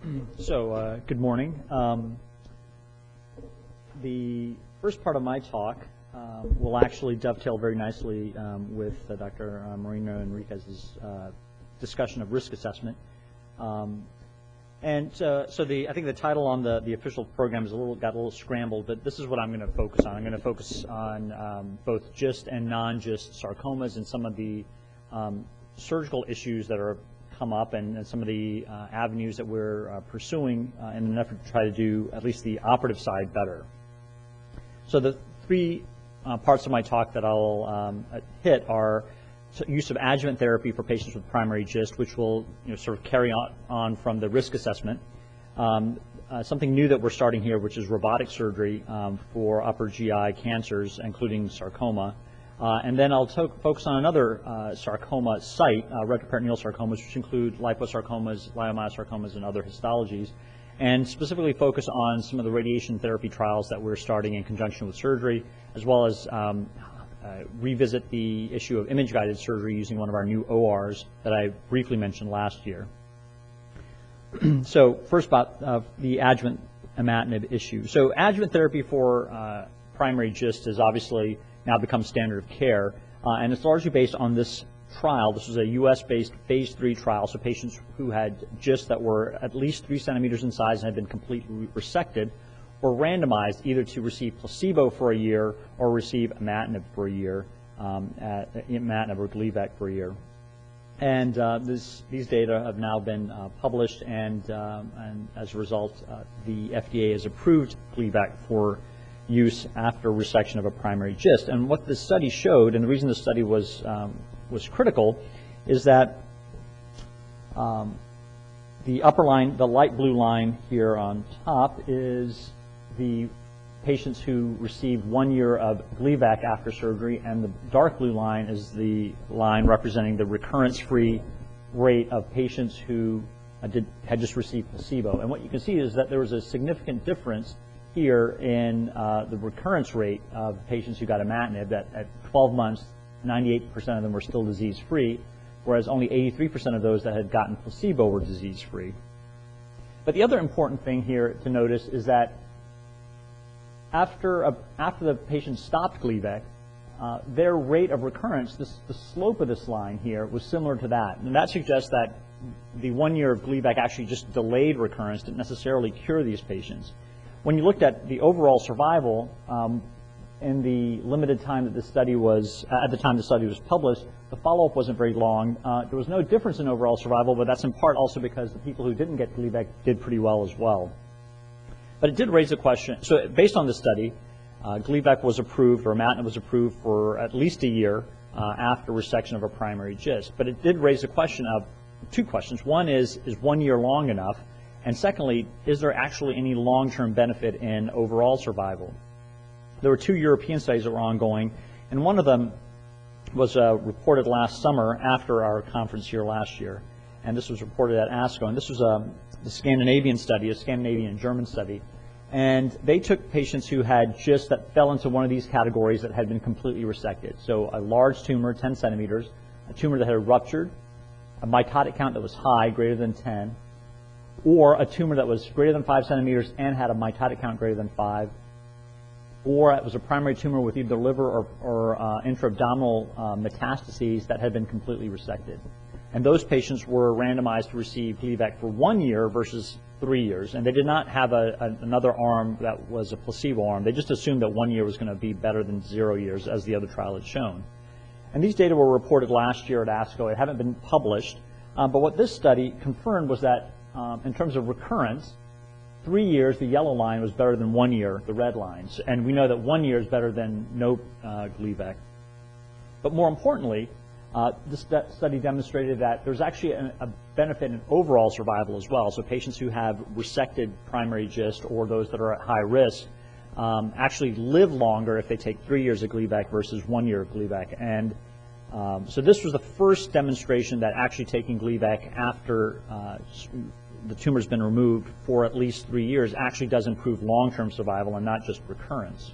Good morning. The first part of my talk will actually dovetail very nicely with Dr. Marino Enriquez's discussion of risk assessment. I think the title on the official program is got a little scrambled, but this is what I'm going to focus on. I'm going to focus on both GIST and non-GIST sarcomas and some of the surgical issues that are come up and some of the avenues that we're pursuing in an effort to try to do at least the operative side better. So the three parts of my talk that I'll hit are use of adjuvant therapy for patients with primary GIST, which will sort of carry on from the risk assessment. Something new that we're starting here, which is robotic surgery for upper GI cancers, including sarcoma. And then I'll focus on another sarcoma site, retroperitoneal sarcomas, which include liposarcomas, leiomyosarcomas, and other histologies, and specifically focus on some of the radiation therapy trials that we're starting in conjunction with surgery, as well as revisit the issue of image-guided surgery using one of our new ORs that I briefly mentioned last year. So first about the adjuvant imatinib issue. So adjuvant therapy for primary GIST has obviously now become standard of care, and it's largely based on this trial. This was a U.S.-based phase 3 trial, so patients who had GIST that were at least 3 centimeters in size and had been completely resected were randomized either to receive placebo for a year or receive imatinib for a year, imatinib or Gleevec for a year. And these data have now been published, and as a result, the FDA has approved Gleevec for use after resection of a primary GIST. And what this study showed, and the reason the study was critical, is that the upper line, the light blue line here on top, is the patients who received 1 year of Gleevec after surgery, and the dark blue line is the line representing the recurrence-free rate of patients who had just received placebo. And what you can see is that there was a significant difference here in the recurrence rate of patients who got imatinib, that at 12 months, 98% of them were still disease-free, whereas only 83% of those that had gotten placebo were disease-free. But the other important thing here to notice is that after the patient stopped Gleevec, their rate of recurrence, the slope of this line here, was similar to that. And that suggests that the 1 year of Gleevec actually just delayed recurrence, didn't necessarily cure these patients. When you looked at the overall survival in the limited time that the study was, at the time the study was published, the follow-up wasn't very long. There was no difference in overall survival, but that's in part also because the people who didn't get Gleevec did pretty well as well. But it did raise a question. So based on this study, Gleevec was approved, or imatinib was approved for at least a year after resection of a primary GIST. But it did raise a question of two questions. One is 1 year long enough? And secondly, is there actually any long-term benefit in overall survival? There were 2 European studies that were ongoing, and one of them was reported last summer after our conference here last year. And this was reported at ASCO. And this was the Scandinavian study, a Scandinavian and German study. And they took patients who had GIST that fell into one of these categories that had been completely resected. So a large tumor, 10 centimeters, a tumor that had ruptured, a mitotic count that was high, greater than 10, or a tumor that was greater than 5 centimeters and had a mitotic count greater than 5, or it was a primary tumor with either liver or intra-abdominal metastases that had been completely resected. And those patients were randomized to receive Gleevec for 1 year versus 3 years. And they did not have another arm that was a placebo arm. They just assumed that 1 year was going to be better than 0 years, as the other trial had shown. And these data were reported last year at ASCO. It haven't been published. But what this study confirmed was that in terms of recurrence, 3 years, the yellow line, was better than 1 year, the red lines. And we know that 1 year is better than no Gleevec. But more importantly, this study demonstrated that there's actually a benefit in overall survival as well. So patients who have resected primary GIST or those that are at high risk actually live longer if they take 3 years of Gleevec versus 1 year of Gleevec. And so this was the first demonstration that actually taking Gleevec after the tumor's been removed for at least 3 years actually does improve long-term survival and not just recurrence.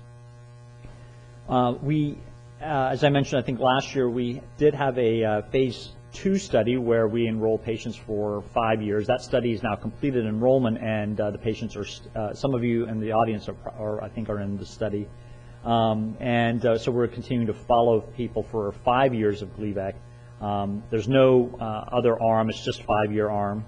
As I mentioned, I think last year we did have a phase II study where we enroll patients for 5 years. That study is now completed enrollment, and the patients are, some of you in the audience I think are in the study. So we're continuing to follow people for 5 years of Gleevec. There's no other arm, it's just 5-year arm.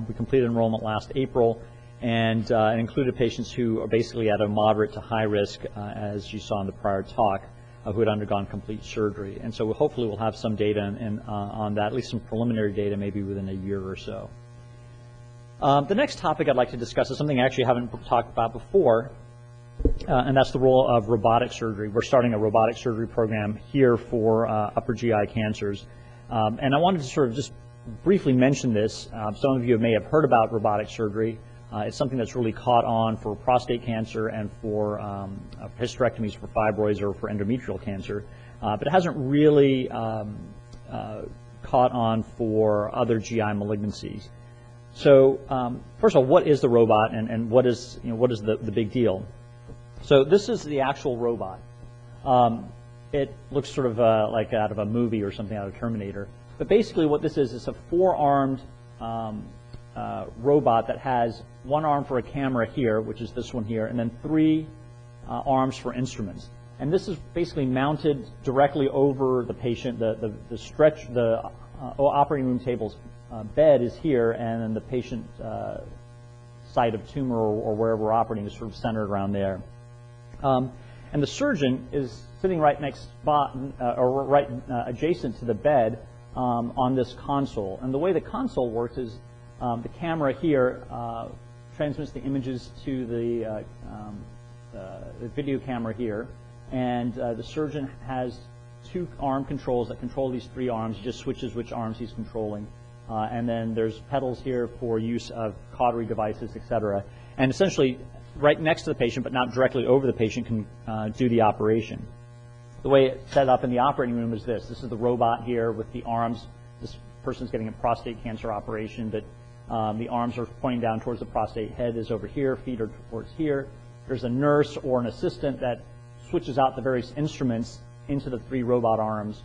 We completed enrollment last April, and it included patients who are basically at a moderate to high risk, as you saw in the prior talk, who had undergone complete surgery. And so hopefully we'll have some data on that, at least some preliminary data, maybe within a year or so. The next topic I'd like to discuss is something I actually haven't talked about before, and that's the role of robotic surgery. We're starting a robotic surgery program here for upper GI cancers. And I wanted to sort of just briefly mention this. Some of you may have heard about robotic surgery. It's something that's really caught on for prostate cancer and for hysterectomies for fibroids or for endometrial cancer, but it hasn't really caught on for other GI malignancies. So first of all, what is the robot, and what is the big deal? So this is the actual robot. It looks sort of like out of a movie or something, out of Terminator. But basically what this is a 4-armed robot that has 1 arm for a camera here, which is this one here, and then 3 arms for instruments. And this is basically mounted directly over the patient. The operating room table's bed is here, and then the patient site of tumor or wherever we're operating is sort of centered around there. And the surgeon is sitting right next or right adjacent to the bed on this console. And the way the console works is the camera here transmits the images to the video camera here, and the surgeon has 2 arm controls that control these 3 arms. He just switches which arms he's controlling. And then there's pedals here for use of cautery devices, etc. And essentially, right next to the patient, but not directly over the patient, can do the operation. The way it's set up in the operating room is this. This is the robot here with the arms. This person's getting a prostate cancer operation, but the arms are pointing down towards the prostate. Head is over here, feet are towards here. There's a nurse or an assistant that switches out the various instruments into the 3 robot arms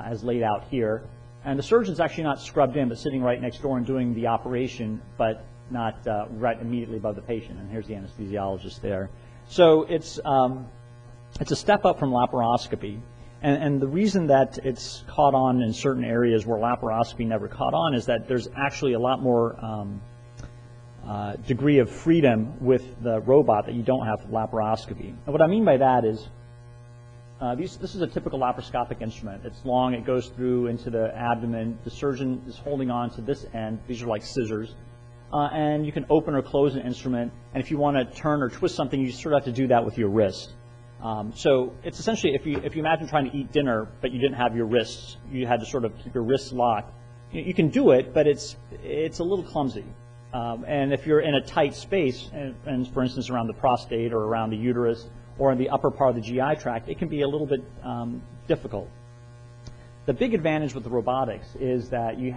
as laid out here. And the surgeon's actually not scrubbed in, but sitting right next door and doing the operation, but not right immediately above the patient. And here's the anesthesiologist there. So it's a step up from laparoscopy. And the reason that it's caught on in certain areas where laparoscopy never caught on is that there's actually a lot more degree of freedom with the robot that you don't have with laparoscopy. And what I mean by that is this is a typical laparoscopic instrument. It's long, it goes through into the abdomen. The surgeon is holding on to this end. These are like scissors. And you can open or close an instrument, and if you want to turn or twist something, you sort of have to do that with your wrist. So it's essentially, if you imagine trying to eat dinner, but you didn't have your wrists, you had to sort of keep your wrists locked. You can do it, but it's a little clumsy. And if you're in a tight space, and for instance around the prostate or around the uterus or in the upper part of the GI tract, it can be a little bit difficult. The big advantage with the robotics is that you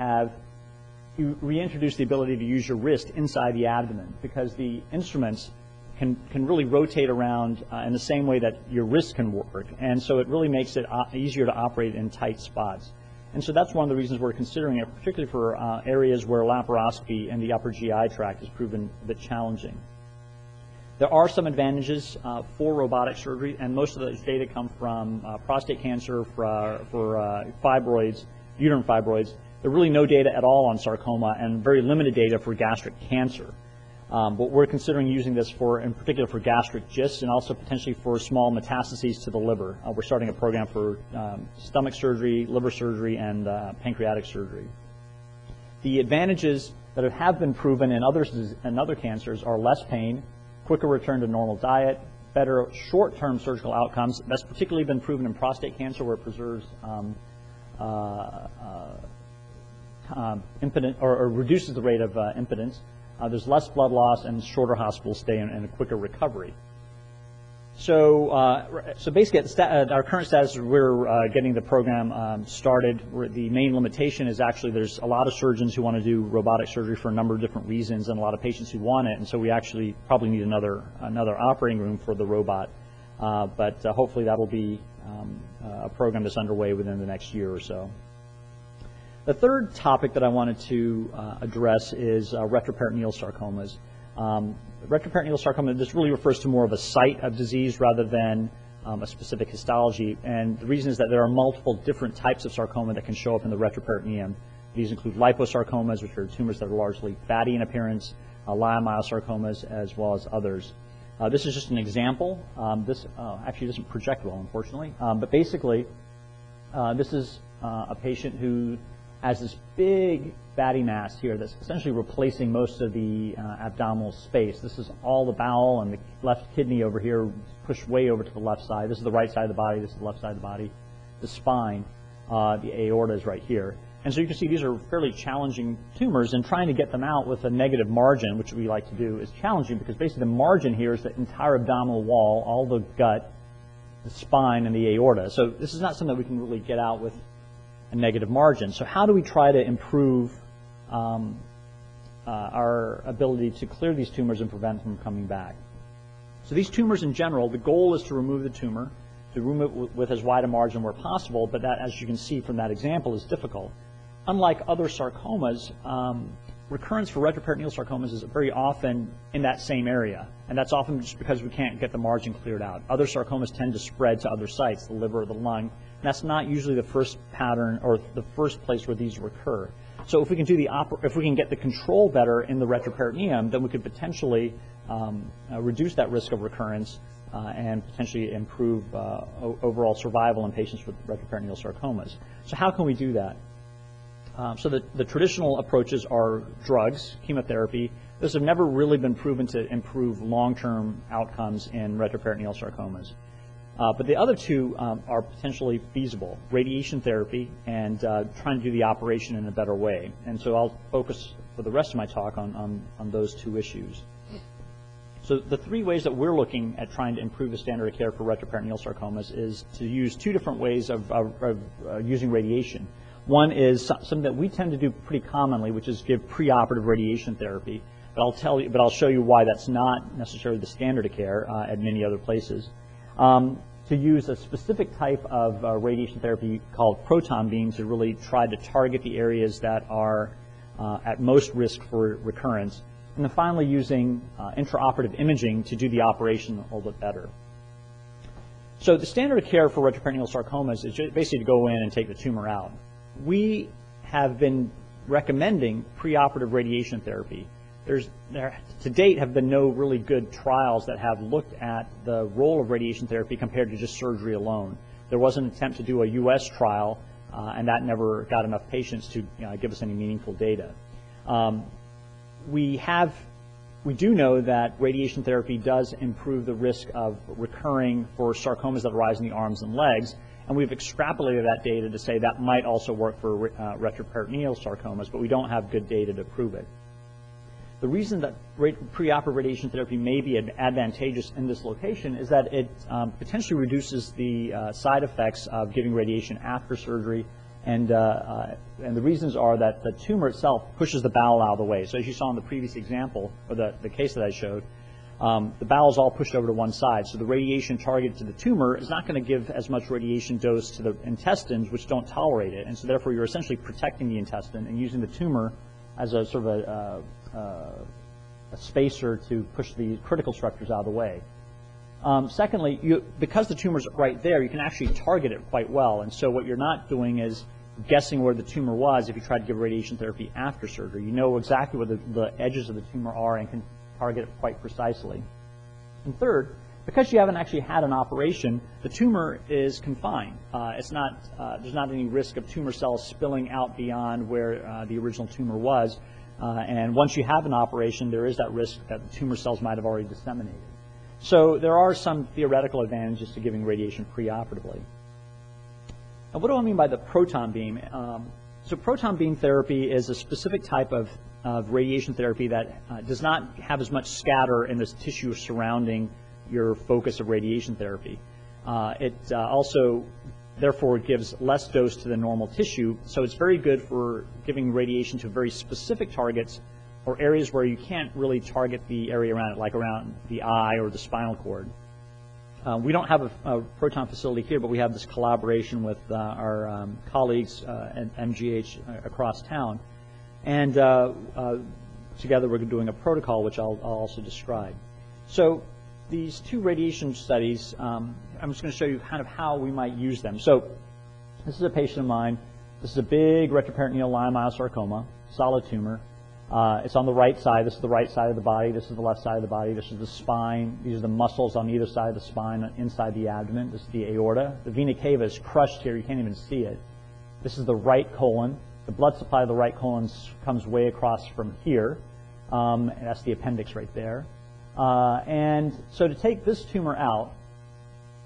reintroduce the ability to use your wrist inside the abdomen, because the instruments can really rotate around in the same way that your wrist can work, and so it really makes it easier to operate in tight spots. And so that's one of the reasons we're considering it, particularly for areas where laparoscopy in the upper GI tract has proven a bit challenging. There are some advantages for robotic surgery, and most of those data come from prostate cancer, for fibroids, uterine fibroids. There's really no data at all on sarcoma, and very limited data for gastric cancer. But we're considering using this in particular for gastric GIST, and also potentially for small metastases to the liver. We're starting a program for stomach surgery, liver surgery, and pancreatic surgery. The advantages that have been proven in other cancers are less pain, quicker return to normal diet, better short-term surgical outcomes. That's particularly been proven in prostate cancer, where it preserves impotence, or reduces the rate of impotence. There's less blood loss and shorter hospital stay and a quicker recovery. So basically, at our current status, we're getting the program started. The main limitation is actually there's a lot of surgeons who want to do robotic surgery for a number of different reasons, and a lot of patients who want it. And so we actually probably need another operating room for the robot. But hopefully that will be a program that's underway within the next year or so. The third topic that I wanted to address is retroperitoneal sarcomas. Retroperitoneal sarcoma, this really refers to more of a site of disease rather than a specific histology, and the reason is that there are multiple different types of sarcoma that can show up in the retroperitoneum. These include liposarcomas, which are tumors that are largely fatty in appearance, leiomyosarcomas, as well as others. This is just an example. This actually doesn't project well, unfortunately, but basically this is a patient who has this big fatty mass here that's essentially replacing most of the abdominal space. This is all the bowel, and the left kidney over here pushed way over to the left side. This is the right side of the body. This is the left side of the body. The spine, the aorta is right here. And so you can see these are fairly challenging tumors, and trying to get them out with a negative margin, which we like to do, is challenging because basically the margin here is the entire abdominal wall, all the gut, the spine, and the aorta. So this is not something that we can really get out with a negative margin. So how do we try to improve our ability to clear these tumors and prevent them from coming back? So these tumors in general, the goal is to remove the tumor, to remove it with as wide a margin where possible, but that, as you can see from that example, is difficult. Unlike other sarcomas, recurrence for retroperitoneal sarcomas is very often in that same area, and that's often just because we can't get the margin cleared out. Other sarcomas tend to spread to other sites, the liver or the lung, and that's not usually the first pattern or the first place where these recur. So if we can do if we can get the control better in the retroperitoneum, then we could potentially reduce that risk of recurrence and potentially improve overall survival in patients with retroperitoneal sarcomas. So how can we do that? So the traditional approaches are drugs, chemotherapy. Those have never really been proven to improve long-term outcomes in retroperitoneal sarcomas. But the other two are potentially feasible, radiation therapy and trying to do the operation in a better way. And so I'll focus for the rest of my talk on those two issues. So the three ways that we're looking at trying to improve the standard of care for retroperitoneal sarcomas is to use two different ways of using radiation. One is something that we tend to do pretty commonly, which is give preoperative radiation therapy. But I'll show you why that's not necessarily the standard of care at many other places. To use a specific type of radiation therapy called proton beam to really try to target the areas that are at most risk for recurrence. And then finally using intraoperative imaging to do the operation a little bit better. So the standard of care for retroperitoneal sarcomas is basically to go in and take the tumor out. We have been recommending preoperative radiation therapy. There to date have been no really good trials that have looked at the role of radiation therapy compared to just surgery alone. There was an attempt to do a U.S. trial, and that never got enough patients to give us any meaningful data. We do know that radiation therapy does improve the risk of recurring for sarcomas that arise in the arms and legs, and we've extrapolated that data to say that might also work for retroperitoneal sarcomas, but we don't have good data to prove it. The reason that preoperative radiation therapy may be advantageous in this location is that it potentially reduces the side effects of giving radiation after surgery, and the reasons are that the tumor itself pushes the bowel out of the way. So as you saw in the previous example, or the case that I showed, the bowel is all pushed over to one side. So the radiation targeted to the tumor is not going to give as much radiation dose to the intestines, which don't tolerate it. And so therefore you're essentially protecting the intestine and using the tumor as a sort of a spacer to push the critical structures out of the way. Secondly, because the tumor's right there, you can actually target it quite well. And so what you're not doing is guessing where the tumor was if you tried to give radiation therapy after surgery. You know exactly where the edges of the tumor are and can target it quite precisely. And third, because you haven't actually had an operation, the tumor is confined. There's not any risk of tumor cells spilling out beyond where the original tumor was. And once you have an operation, there is that risk that the tumor cells might have already disseminated. So there are some theoretical advantages to giving radiation preoperatively. Now, what do I mean by the proton beam? So proton beam therapy is a specific type of radiation therapy that does not have as much scatter in this tissue surrounding your focus of radiation therapy. It also, therefore, gives less dose to the normal tissue, so it's very good for giving radiation to very specific targets or areas where you can't really target the area around it, like around the eye or the spinal cord. We don't have a proton facility here, but we have this collaboration with our colleagues at MGH across town. And together we're doing a protocol, which I'll also describe. So these two radiation studies, I'm just going to show you kind of how we might use them. So this is a patient of mine. This is a big retroperitoneal leiomyosarcoma, solid tumor. It's on the right side. This is the right side of the body. This is the left side of the body. This is the spine. These are the muscles on either side of the spine, inside the abdomen. This is the aorta. The vena cava is crushed here. You can't even see it. This is the right colon. The blood supply of the right colon comes way across from here. And that's the appendix right there. And so to take this tumor out,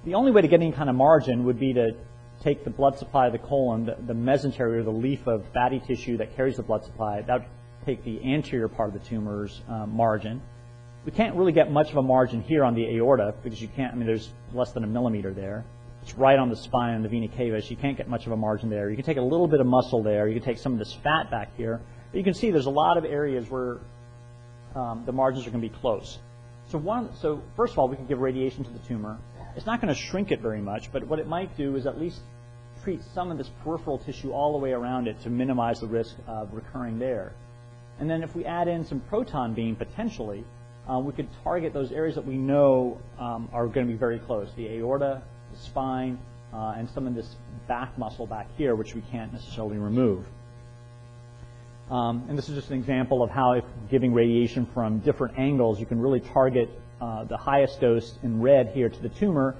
the only way to get any kind of margin would be to take the blood supply of the colon, the mesentery, or the leaf of fatty tissue that carries the blood supply. That would take the anterior part of the tumor's margin. We can't really get much of a margin here on the aorta because you can't, I mean, there's less than 1 millimeter there. It's right on the spine and the vena cava, so you can't get much of a margin there. You can take a little bit of muscle there. You can take some of this fat back here. But you can see there's a lot of areas where the margins are going to be close. So first of all, we can give radiation to the tumor. It's not going to shrink it very much, but what it might do is at least treat some of this peripheral tissue all the way around it to minimize the risk of recurring there. And then if we add in some proton beam, potentially, we could target those areas that we know are going to be very close, the aorta, the spine, and some of this back muscle back here, which we can't necessarily remove. And this is just an example of how, if giving radiation from different angles, you can really target the highest dose in red here to the tumor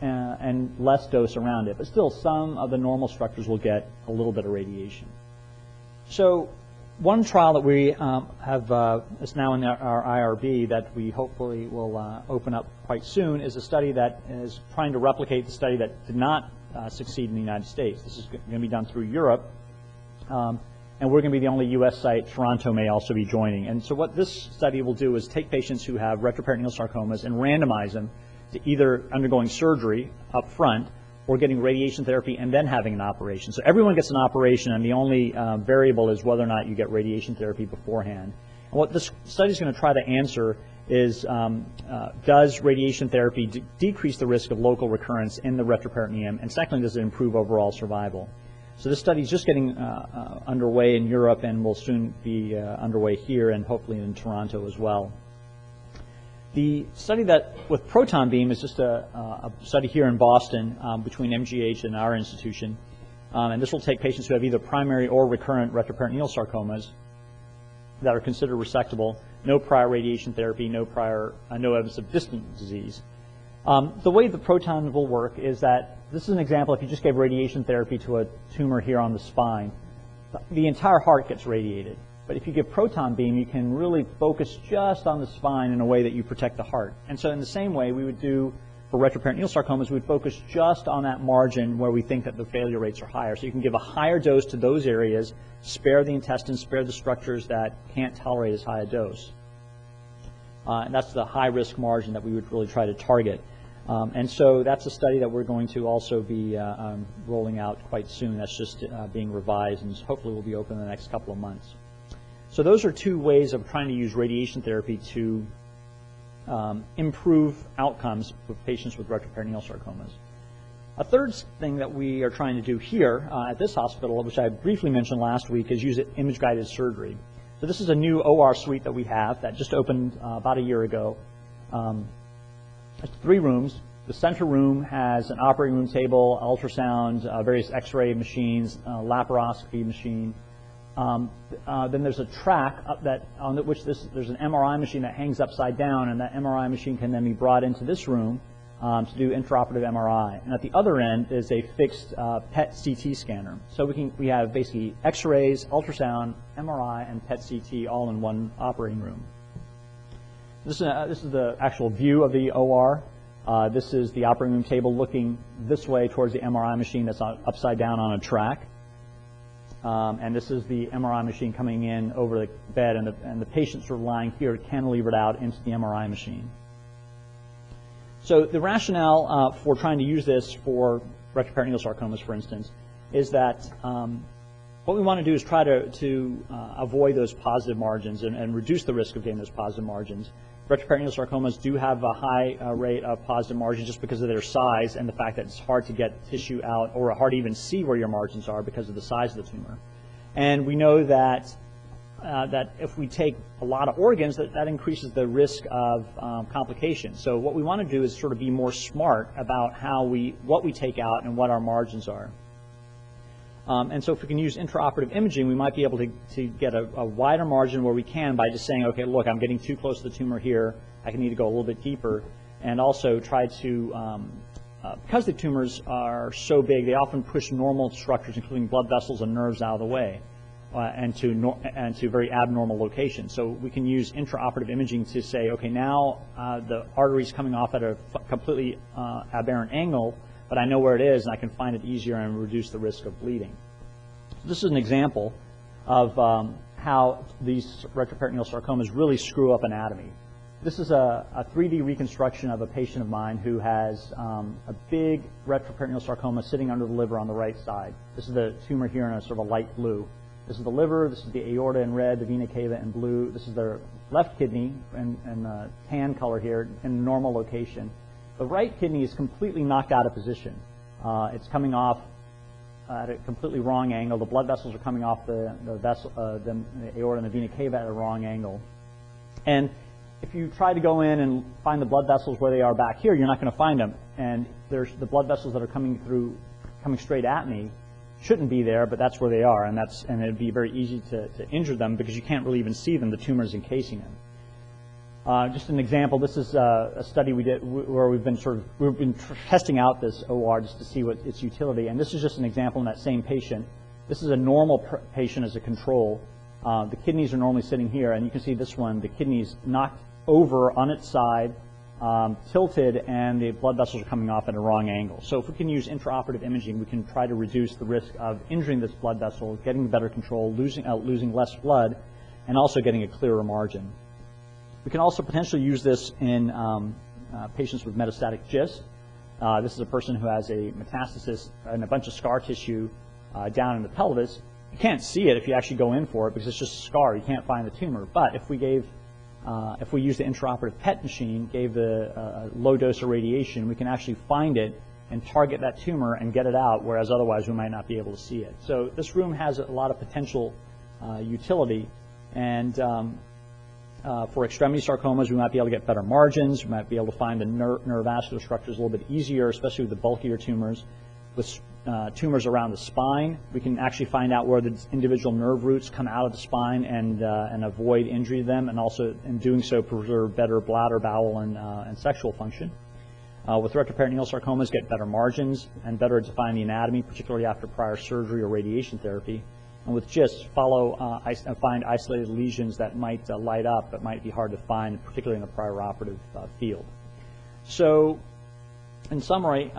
and less dose around it. But still, some of the normal structures will get a little bit of radiation. So one trial that we have is now in our IRB that we hopefully will open up quite soon is a study that is trying to replicate the study that did not succeed in the United States. This is going to be done through Europe. And we're going to be the only U.S. site. Toronto may also be joining. And so what this study will do is take patients who have retroperitoneal sarcomas and randomize them to either undergoing surgery up front or getting radiation therapy and then having an operation. So everyone gets an operation, and the only variable is whether or not you get radiation therapy beforehand. And what this study is going to try to answer is, does radiation therapy decrease the risk of local recurrence in the retroperitoneum? And secondly, does it improve overall survival? So this study is just getting underway in Europe and will soon be underway here and hopefully in Toronto as well. The study that with proton beam is just a study here in Boston between MGH and our institution. And this will take patients who have either primary or recurrent retroperitoneal sarcomas that are considered resectable, no prior radiation therapy, no evidence of distant disease. The way the proton will work is that this is an example. If you just gave radiation therapy to a tumor here on the spine, the entire heart gets radiated. But if you give proton beam, you can really focus just on the spine in a way that you protect the heart. And so in the same way we would do for retroperitoneal sarcomas, we would focus just on that margin where we think that the failure rates are higher. So you can give a higher dose to those areas, spare the intestines, spare the structures that can't tolerate as high a dose. And that's the high-risk margin that we would really try to target. And so that's a study that we're going to also be rolling out quite soon. That's just being revised and hopefully will be open in the next couple of months. So those are two ways of trying to use radiation therapy to improve outcomes with patients with retroperitoneal sarcomas. A third thing that we are trying to do here at this hospital, which I briefly mentioned last week, is use image-guided surgery. So this is a new OR suite that we have that just opened about a year ago. It's 3 rooms. The center room has an operating room table, ultrasound, various X-ray machines, laparoscopy machine. Then there's a track on which there's an MRI machine that hangs upside down, and that MRI machine can then be brought into this room to do intraoperative MRI. And at the other end is a fixed PET CT scanner. So we have basically X-rays, ultrasound, MRI, and PET CT all in one operating room. This is the actual view of the OR. This is the operating room table looking this way towards the MRI machine that's upside down on a track. And this is the MRI machine coming in over the bed, and the patients are lying here cantilevered out into the MRI machine. So the rationale for trying to use this for retroperitoneal sarcomas, for instance, is that what we want to do is try to avoid those positive margins and reduce the risk of getting those positive margins. Retroperitoneal sarcomas do have a high rate of positive margins just because of their size and the fact that it's hard to get tissue out or hard to even see where your margins are because of the size of the tumor. And we know that that if we take a lot of organs, that increases the risk of complications. So what we want to do is sort of be more smart about what we take out and what our margins are. And so if we can use intraoperative imaging, we might be able to get a wider margin where we can by just saying, okay, look, I'm getting too close to the tumor here. I need to go a little bit deeper. And also try to, because the tumors are so big, they often push normal structures, including blood vessels and nerves, out of the way and to very abnormal locations. So we can use intraoperative imaging to say, okay, now the artery's coming off at a completely aberrant angle, but I know where it is, and I can find it easier and reduce the risk of bleeding. So this is an example of how these retroperitoneal sarcomas really screw up anatomy. This is a 3D reconstruction of a patient of mine who has a big retroperitoneal sarcoma sitting under the liver on the right side. This is the tumor here in a sort of a light blue. This is the liver, this is the aorta in red, the vena cava in blue. This is their left kidney in tan color here in normal location. The right kidney is completely knocked out of position. It's coming off at a completely wrong angle. The blood vessels are coming off the aorta and the vena cava at a wrong angle. And if you try to go in and find the blood vessels where they are back here, you're not going to find them. And there's the blood vessels that are coming straight at me shouldn't be there, but that's where they are, and it'd be very easy to injure them because you can't really even see them. The tumor's encasing them. Just an example, this is a study we did where we've been testing out this OR just to see what its utility, and this is just an example in that same patient. This is a normal patient as a control. The kidneys are normally sitting here, and you can see this one, the kidney's knocked over on its side, tilted, and the blood vessels are coming off at a wrong angle. So if we can use intraoperative imaging, we can try to reduce the risk of injuring this blood vessel, getting better control, losing less blood, and also getting a clearer margin. We can also potentially use this in patients with metastatic GIST. This is a person who has a metastasis and a bunch of scar tissue down in the pelvis. You can't see it if you actually go in for it because it's just a scar. You can't find the tumor. But if we used the intraoperative PET machine, gave the low dose of radiation, we can actually find it and target that tumor and get it out, whereas otherwise we might not be able to see it. So this room has a lot of potential utility. And for extremity sarcomas, we might be able to get better margins. We might be able to find the neurovascular structures a little bit easier, especially with the bulkier tumors. With tumors around the spine, we can actually find out where the individual nerve roots come out of the spine and avoid injury to them, and also in doing so preserve better bladder, bowel, and sexual function. With retroperitoneal sarcomas, get better margins and better define the anatomy, particularly after prior surgery or radiation therapy. And with GIST, find isolated lesions that might light up but might be hard to find, particularly in the prior operative field. So, in summary,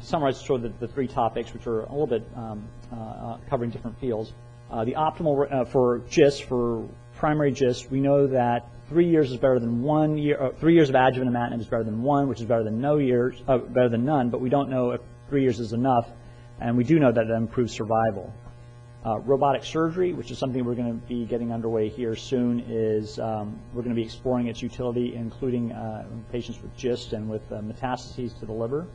summarize sort of the three topics, which are a little bit covering different fields. The optimal for GIST, for primary GIST, we know that 3 years is better than 1 year. 3 years of adjuvant imatinib is better than 1, which is better than better than none. But we don't know if 3 years is enough, and we do know that it improves survival. Robotic surgery, which is something we're going to be getting underway here soon, is we're going to be exploring its utility, including patients with GIST and with metastases to the liver.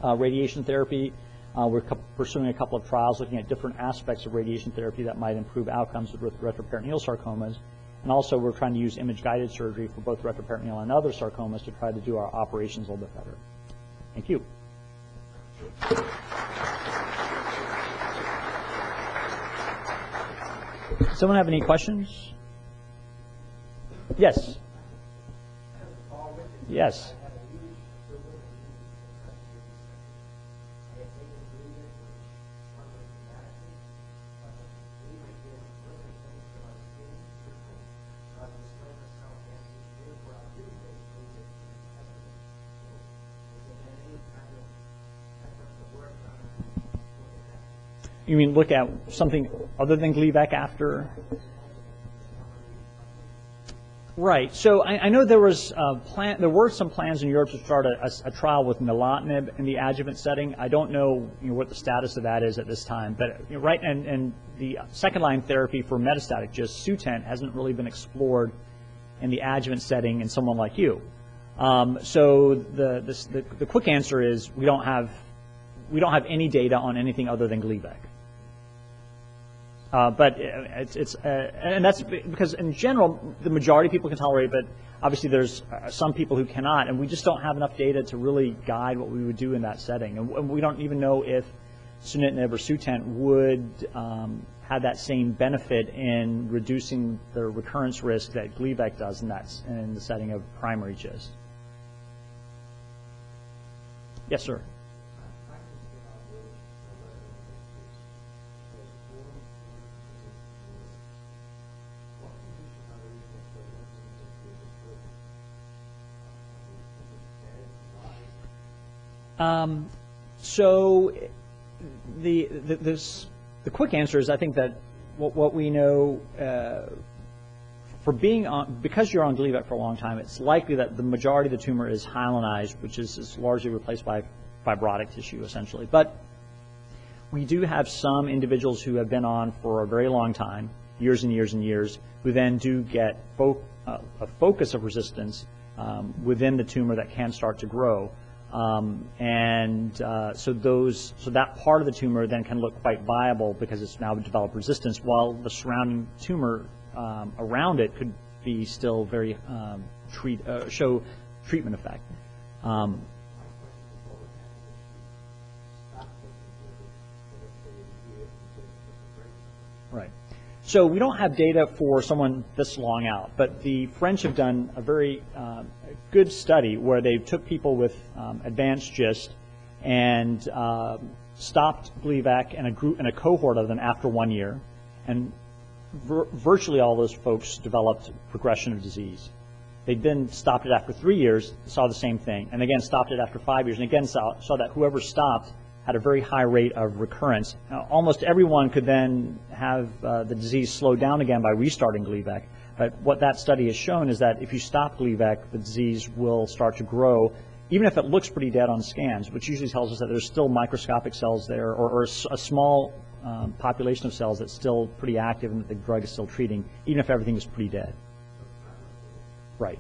Radiation therapy, we're pursuing a couple of trials looking at different aspects of radiation therapy that might improve outcomes with retroperitoneal sarcomas. And also we're trying to use image-guided surgery for both retroperitoneal and other sarcomas to try to do our operations a little bit better. Thank you. Does someone have any questions? Yes. Yes. You mean look at something other than Gleevec after? Right. So I know there was there were some plans in Europe to start a trial with nilotinib in the adjuvant setting. I don't know, what the status of that is at this time, but right, and the second line therapy for metastatic GIST, Sutent, hasn't really been explored in the adjuvant setting in someone like you. So the quick answer is we don't have any data on anything other than Gleevec. But and that's because in general, the majority of people can tolerate, but obviously there's some people who cannot, and we just don't have enough data to really guide what we would do in that setting. And we don't even know if sunitinib or Sutent would have that same benefit in reducing the recurrence risk that Gleevec does in the setting of primary GIST. Yes, sir. So the quick answer is I think that what we know because you're on Gleevec for a long time, it's likely that the majority of the tumor is hyalinized, which is largely replaced by fibrotic tissue essentially. But we do have some individuals who have been on for a very long time, years and years and years, who then do get a focus of resistance within the tumor that can start to grow. So that part of the tumor then can look quite viable because it's now developed resistance, while the surrounding tumor around it could be still very show treatment effect. Right. So we don't have data for someone this long out, but the French have done a very good study where they took people with advanced GIST and stopped Gleevec in a cohort of them after 1 year, and virtually all those folks developed progression of disease. They then stopped it after 3 years, saw the same thing, and again stopped it after 5 years, and again saw that whoever stopped had a very high rate of recurrence. Now, almost everyone could then have the disease slow down again by restarting Gleevec. But what that study has shown is that if you stop Gleevec, the disease will start to grow, even if it looks pretty dead on scans, which usually tells us that there's still microscopic cells there, or a small population of cells that's still pretty active and that the drug is still treating, even if everything is pretty dead. Right.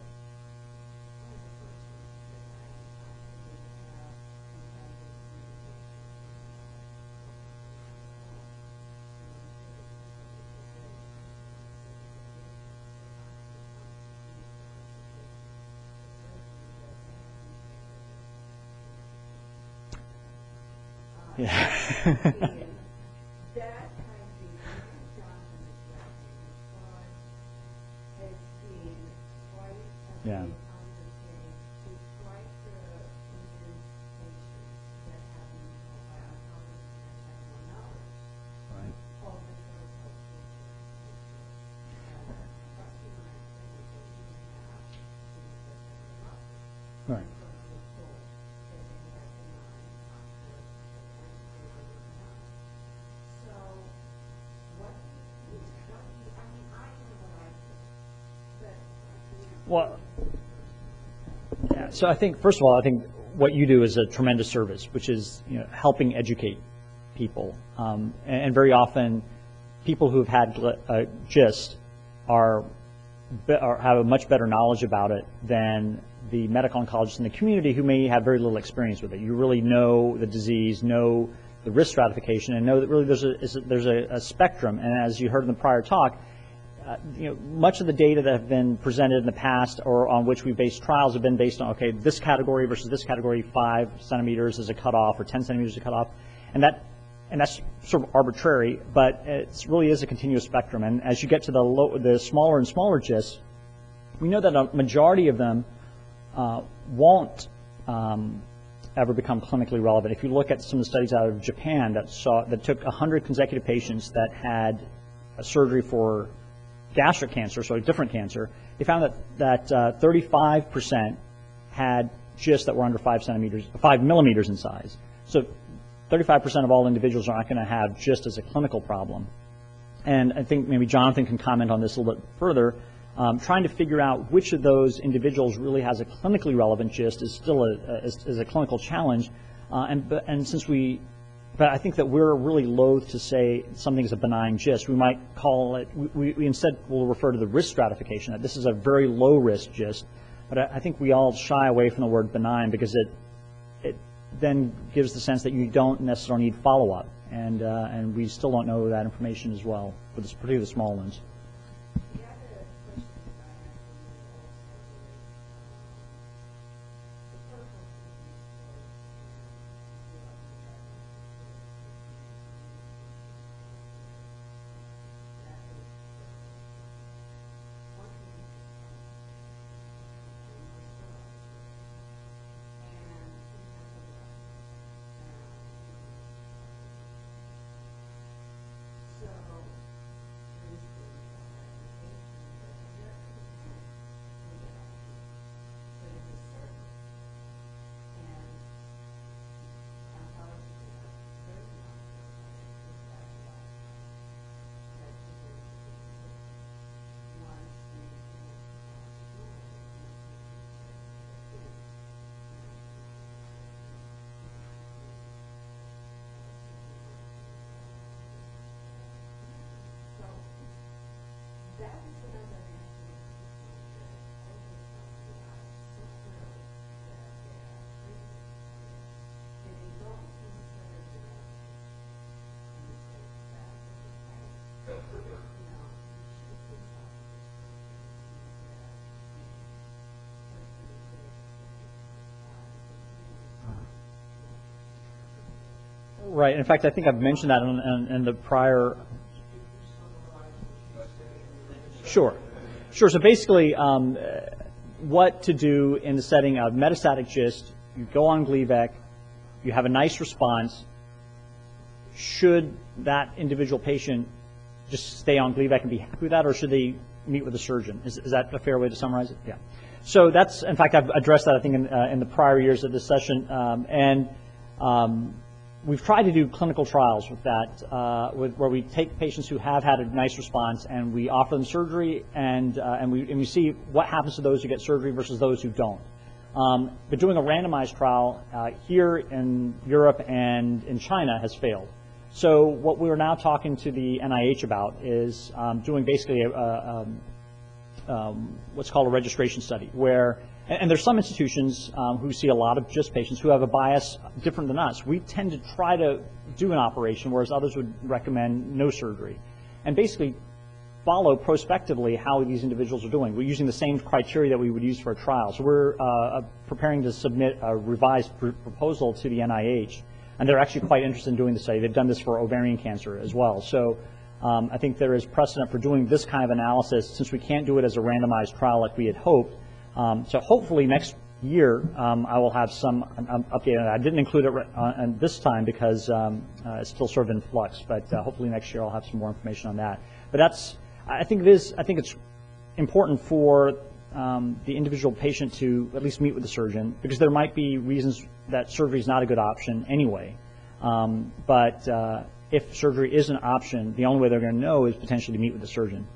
Yeah. Yeah. Right. Well, yeah, so I think, first of all, I think what you do is a tremendous service, which is helping educate people. And very often, people who've had GIST have a much better knowledge about it than the medical oncologists in the community who may have very little experience with it. You really know the disease, know the risk stratification, and know that really there's a spectrum. And as you heard in the prior talk, much of the data that have been presented in the past or on which we based trials have been based on, okay, this category versus this category, 5 centimeters is a cutoff or 10 centimeters is a cutoff, and that's sort of arbitrary, but it really is a continuous spectrum. And as you get to the smaller and smaller GISTs, we know that a majority of them won't ever become clinically relevant. If you look at some of the studies out of Japan that took 100 consecutive patients that had a surgery for gastric cancer, so a different cancer, they found that 35% had GIST that were under 5 millimeters in size. So 35% of all individuals are not going to have GIST as a clinical problem. And I think maybe Jonathan can comment on this a little bit further. Trying to figure out which of those individuals really has a clinically relevant GIST is still a clinical challenge. But I think that we're really loath to say something is a benign GIST. We might call it, we instead will refer to the risk stratification, that this is a very low risk GIST. But I think we all shy away from the word benign because it then gives the sense that you don't necessarily need follow-up. And we still don't know that information as well, for particularly the small ones. Right. In fact, I think I've mentioned that in the prior. Sure. Sure. So basically, what to do in the setting of metastatic GIST, you go on Gleevec, you have a nice response. Should that individual patient just stay on Gleevec and be happy with that, or should they meet with a surgeon? Is that a fair way to summarize it? Yeah. So that's, in fact, I've addressed that, I think, in the prior years of this session. We've tried to do clinical trials with that, where we take patients who have had a nice response and we offer them surgery, and we see what happens to those who get surgery versus those who don't. But doing a randomized trial here in Europe and in China has failed. So what we're now talking to the NIH about is doing basically what's called a registration study, where, and there's some institutions who see a lot of GIST patients who have a bias different than us. We tend to try to do an operation, whereas others would recommend no surgery, and basically follow prospectively how these individuals are doing. We're using the same criteria that we would use for a trial. So we're preparing to submit a revised proposal to the NIH, and they're actually quite interested in doing the study. They've done this for ovarian cancer as well. So I think there is precedent for doing this kind of analysis, since we can't do it as a randomized trial like we had hoped. So hopefully next year I will have some update on that. I didn't include it this time because it's still sort of in flux, but hopefully next year I'll have some more information on that. But that's, I think it's important for the individual patient to at least meet with the surgeon, because there might be reasons that surgery is not a good option anyway. But if surgery is an option, the only way they're going to know is potentially to meet with the surgeon.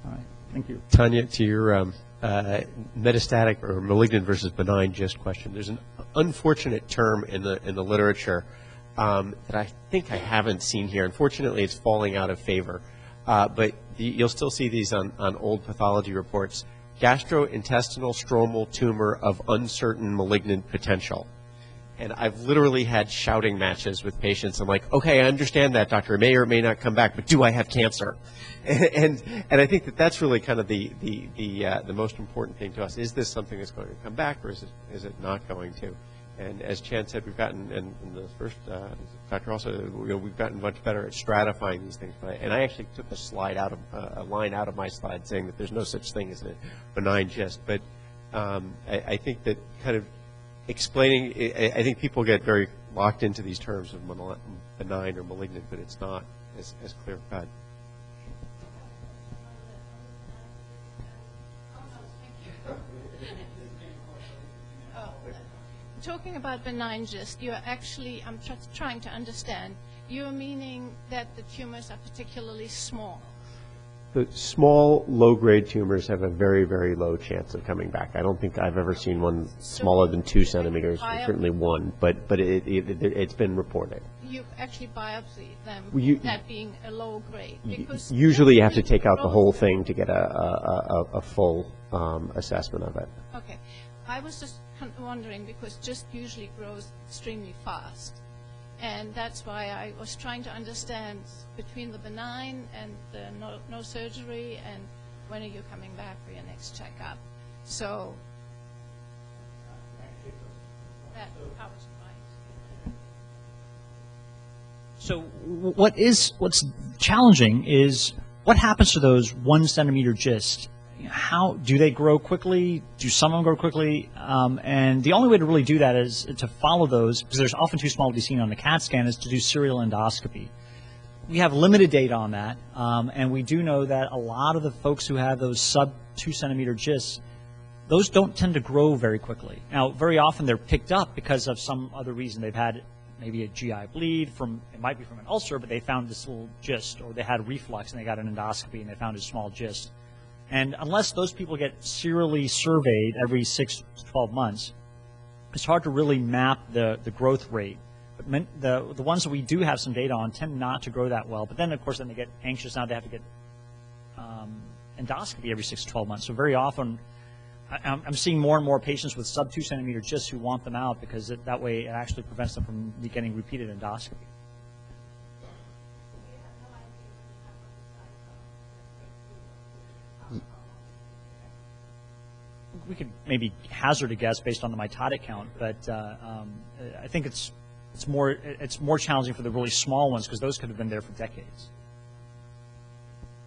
All right. Thank you. Tanya, to your metastatic or malignant versus benign GIST question, there's an unfortunate term in the literature that I think I haven't seen here. Unfortunately, it's falling out of favor, but you'll still see these on old pathology reports. Gastrointestinal stromal tumor of uncertain malignant potential. And I've literally had shouting matches with patients. I'm like, okay, I understand that, doctor. It may or may not come back, but do I have cancer? And I think that that's really kind of the most important thing to us. Is this something that's going to come back, or is it not going to? And as Chan said, we've gotten, and the first doctor also, we've gotten much better at stratifying these things. And I actually took a line out of my slide saying that there's no such thing as a benign GIST. But I think that kind of explaining, I think people get very locked into these terms of benign or malignant, but it's not as clear cut. Talking about benign GIST, you're actually, I'm trying to understand, you're meaning that the tumors are particularly small. The small, low-grade tumors have a very, very low chance of coming back. I don't think I've ever seen one smaller than 2 centimeters, or certainly 1, but it's been reported. You actually biopsy them, You- that being a low grade, because Usually you have to usually take out the grows whole very- thing to get a full assessment of it. Okay. I was just wondering, because GIST usually grows extremely fast. And that's why I was trying to understand between the benign and the no surgery, and when are you coming back for your next checkup. So that I was trying. So what's challenging is what happens to those 1 centimeter GIST? How do they grow quickly? Do some of them grow quickly? And the only way to really do that is to follow those, because there's often too small to be seen on the CAT scan, is to do serial endoscopy. We have limited data on that, and we do know that a lot of the folks who have those sub 2 centimeter GISTs, those don't tend to grow very quickly. Now, very often they're picked up because of some other reason. They've had maybe a GI bleed it might be from an ulcer, but they found this little GIST, or they had reflux and they got an endoscopy and they found a small GIST. And unless those people get serially surveyed every 6 to 12 months, it's hard to really map the growth rate. But the ones that we do have some data on tend not to grow that well. But then, of course, they get anxious. Now they have to get endoscopy every 6 to 12 months. So very often, I'm seeing more and more patients with sub 2 centimeter GISTs who want them out, because that way it actually prevents them from getting repeated endoscopy. We could maybe hazard a guess based on the mitotic count, but I think it's more challenging for the really small ones, because those could have been there for decades.